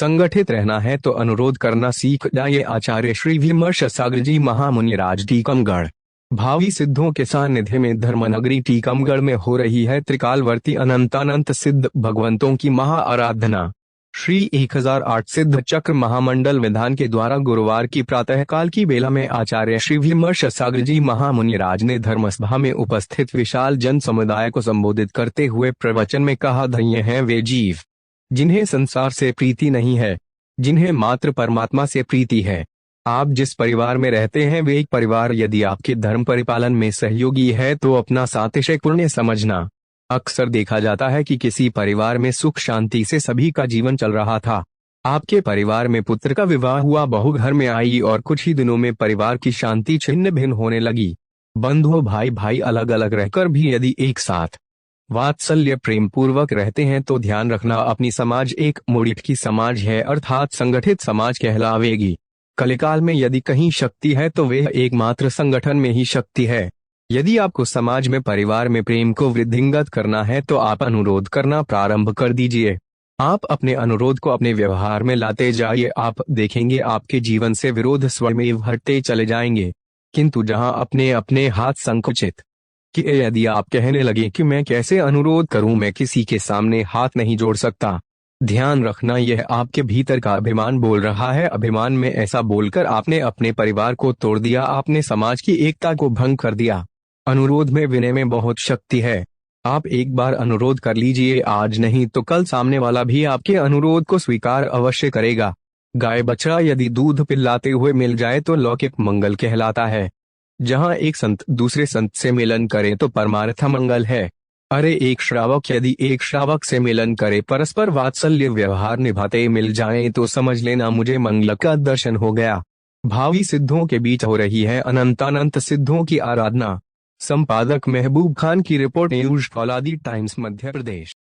संगठित रहना है तो अनुरोध करना सीख जाइए। आचार्य श्री विमर्श सागर जी महामुनिराज टीकमगढ़। भावी सिद्धों के सानिध्य में धर्मनगरी टीकमगढ़ में हो रही है त्रिकालवर्ती अनंतानंत सिद्ध भगवंतों की महा आराधना। श्री 1008 सिद्ध चक्र महामंडल विधान के द्वारा गुरुवार की प्रातःकाल की बेला में आचार्य श्री विमर्श सागर जी महामुनिराज ने धर्मसभा में उपस्थित विशाल जन समुदाय को संबोधित करते हुए प्रवचन में कहा, धन्य हैं वे जीव जिन्हें संसार से प्रीति नहीं है, जिन्हें मात्र परमात्मा से प्रीति है। आप जिस परिवार में रहते हैं वे एक परिवार यदि आपके धर्म परिपालन में सहयोगी है तो अपना सातिशय पुण्य समझना। अक्सर देखा जाता है कि किसी परिवार में सुख शांति से सभी का जीवन चल रहा था। आपके परिवार में पुत्र का विवाह हुआ, बहू घर में आई और कुछ ही दिनों में परिवार की शांति छिन्न भिन्न होने लगी। बंधु भाई भाई अलग अलग रहकर भी यदि एक साथ वात्सल्य प्रेम पूर्वक रहते हैं तो ध्यान रखना अपनी समाज एक मुठ्ठी की समाज है, अर्थात संगठित समाज कहलावेगी। कलिकाल में यदि कहीं शक्ति है तो वह एकमात्र संगठन में ही शक्ति है। यदि आपको समाज में परिवार में प्रेम को वृद्धिंगत करना है तो आप अनुरोध करना प्रारंभ कर दीजिए। आप अपने अनुरोध को अपने व्यवहार में लाते जाइए। आप देखेंगे आपके जीवन से विरोध स्वयं हटते चले जाएंगे। किंतु जहां अपने अपने हाथ संकुचित कि यदि आप कहने लगे कि मैं कैसे अनुरोध करूं, मैं किसी के सामने हाथ नहीं जोड़ सकता, ध्यान रखना यह आपके भीतर का अभिमान बोल रहा है। अभिमान में ऐसा बोलकर आपने अपने परिवार को तोड़ दिया, आपने समाज की एकता को भंग कर दिया। अनुरोध में विनय में बहुत शक्ति है। आप एक बार अनुरोध कर लीजिए, आज नहीं तो कल सामने वाला भी आपके अनुरोध को स्वीकार अवश्य करेगा। गाय बछड़ा यदि दूध पिलाते हुए मिल जाए तो लौकिक मंगल कहलाता है। जहां एक संत दूसरे संत से मिलन करे तो परमार्थ मंगल है। अरे एक श्रावक यदि एक श्रावक से मिलन करे, परस्पर वात्सल्य व्यवहार निभाते मिल जाए तो समझ लेना मुझे मंगल का दर्शन हो गया। भावी सिद्धों के बीच हो रही है अनंतानंत सिद्धों की आराधना। संपादक महबूब खान की report, news फौलादी times, Madhya Pradesh.